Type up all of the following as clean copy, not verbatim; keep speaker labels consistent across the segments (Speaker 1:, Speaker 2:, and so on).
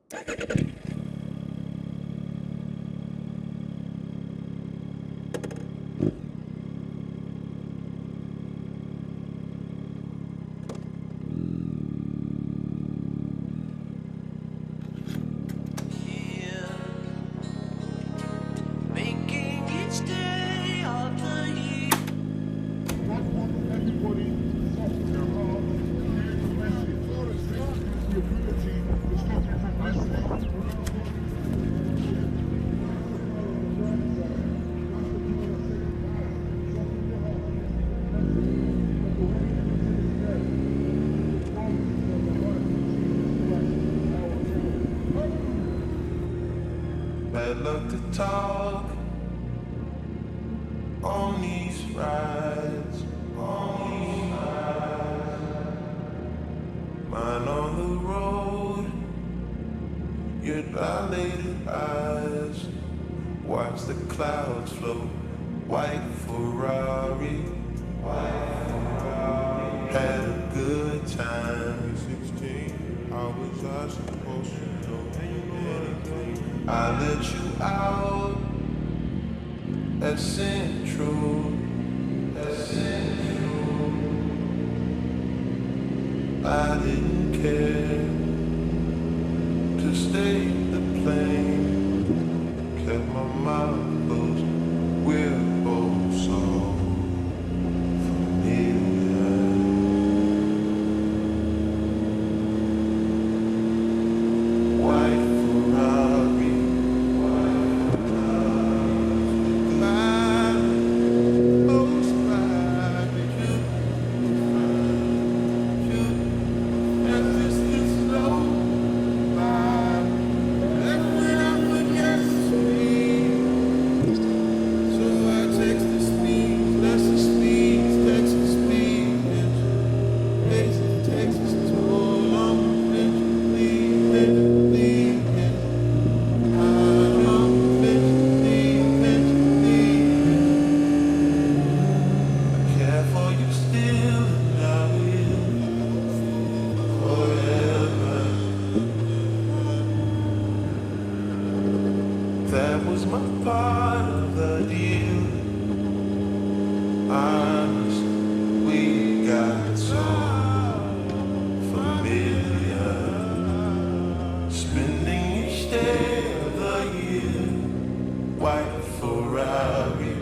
Speaker 1: Bad luck to talk on these rides, mine on the road, your dilated eyes, watch the clouds float, white Ferrari, had a good time. 16, how was I supposed to know anything? I let you out at Central, I didn't care to stay the plane, kept my mouth closed, we're both so familiar. White Ferrari, glide, most glide, you. That was my part of the deal. Honest, we got so familiar. Spending each day of the year, white Ferrari,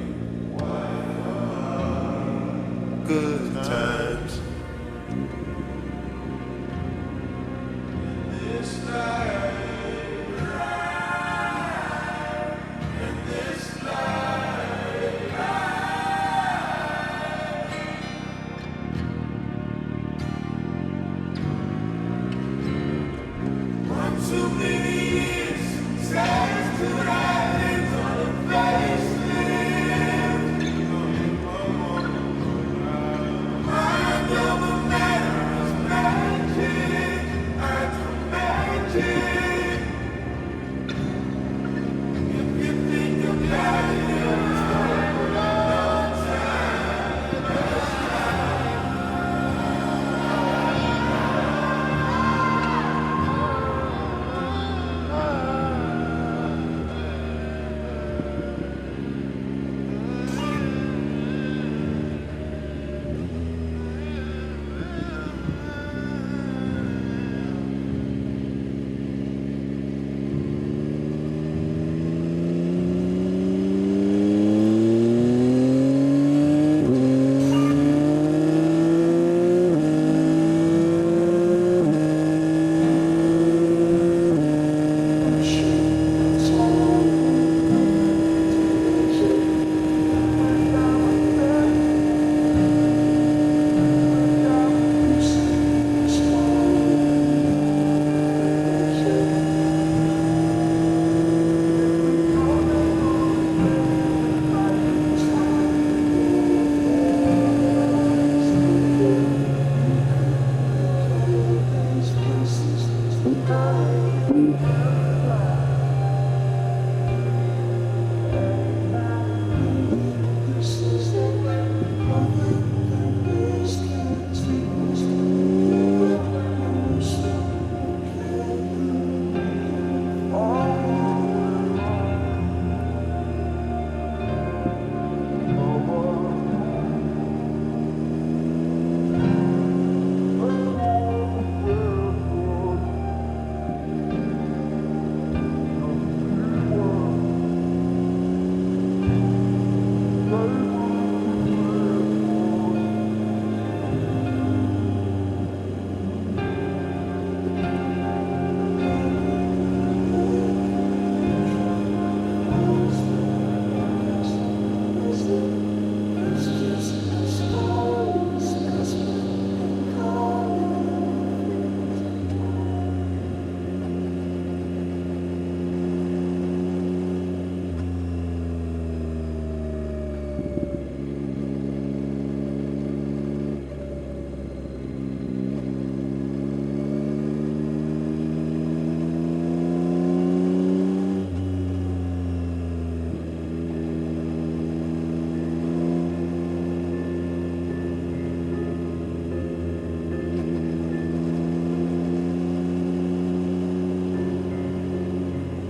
Speaker 1: good times. This life. Too many years, says to islands on a facelift. Mind over matter is magic, and magic. If you think about it,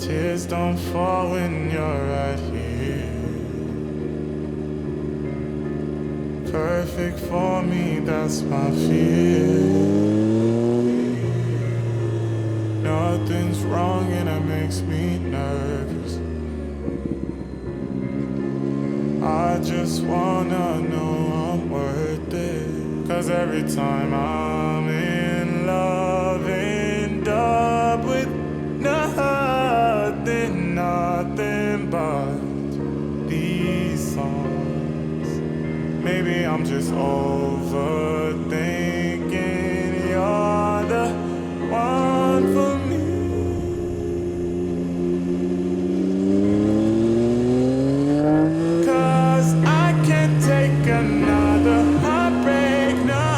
Speaker 1: Tears don't fall when you're right here. Perfect for me, that's my fear. Nothing's wrong and it makes me nervous. I just wanna know I'm worth it. 'Cause every time I'm in love, end up with nothing but these songs. Maybe I'm just overthinking. You're the one for me. 'Cause I can't take another heartbreak, no.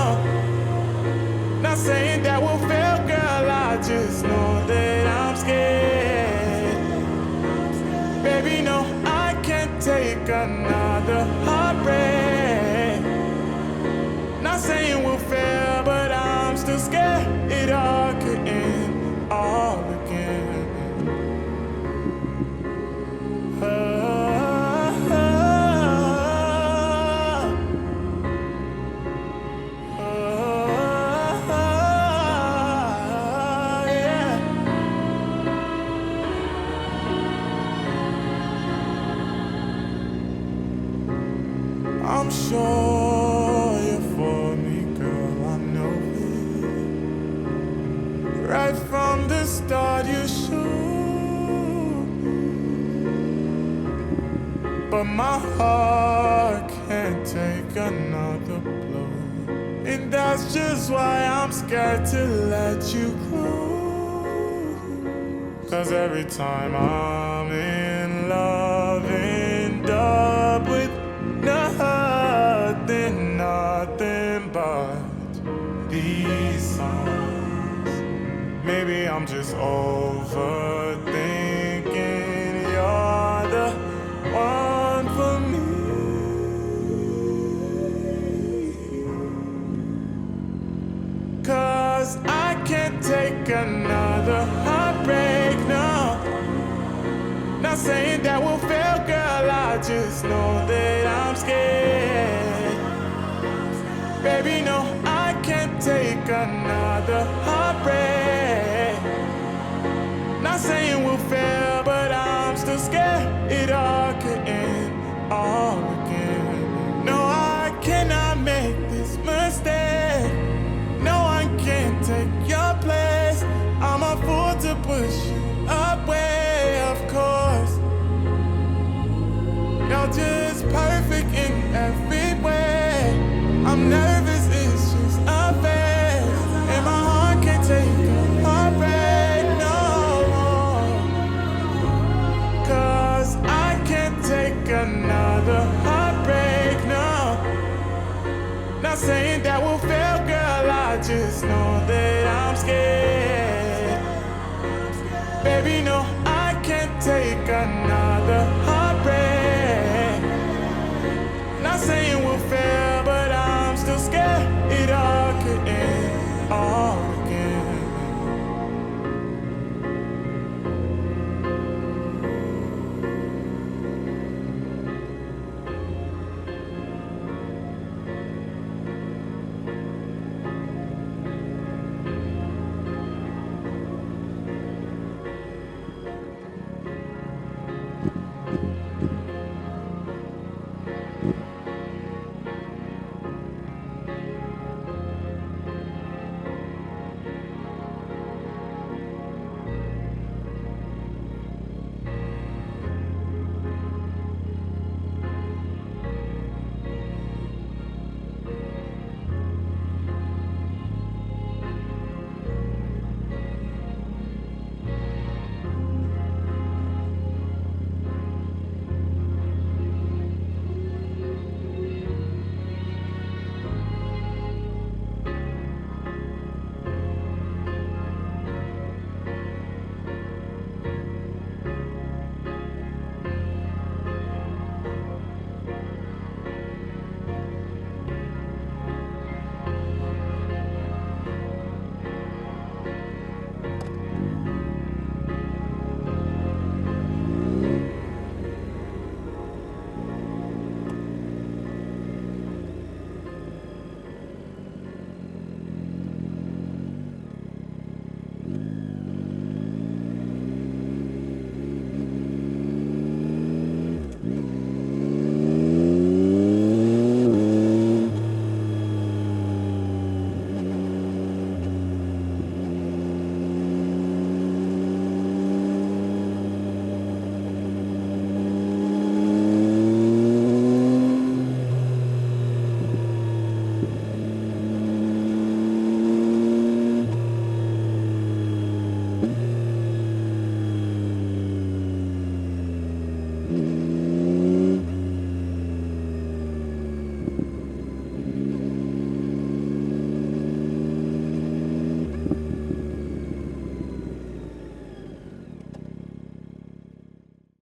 Speaker 1: Not saying that we'll fail, girl, I just know that I'm scared. Baby, no, I can't take another heartbreak. Not saying we'll fail, but I'm still scared it all could end all again. I'm sure you're for me, girl, I know it. Right from the start you should. But my heart can't take another blow. And that's just why I'm scared to let you go. 'Cause every time I'm in love, end up with nothing but these songs. Maybe I'm just overthinking. You're the one for me. 'Cause I can't take another heartbreak, no. Not saying that we'll fail, girl, I just know that I'm scared. Baby, no, I can't take another heartbreak. Not saying we'll fail, but I'm still scared it all could end all again. No, I cannot make this mistake. No one can take your place. I'm a fool to push you away, of course. You're just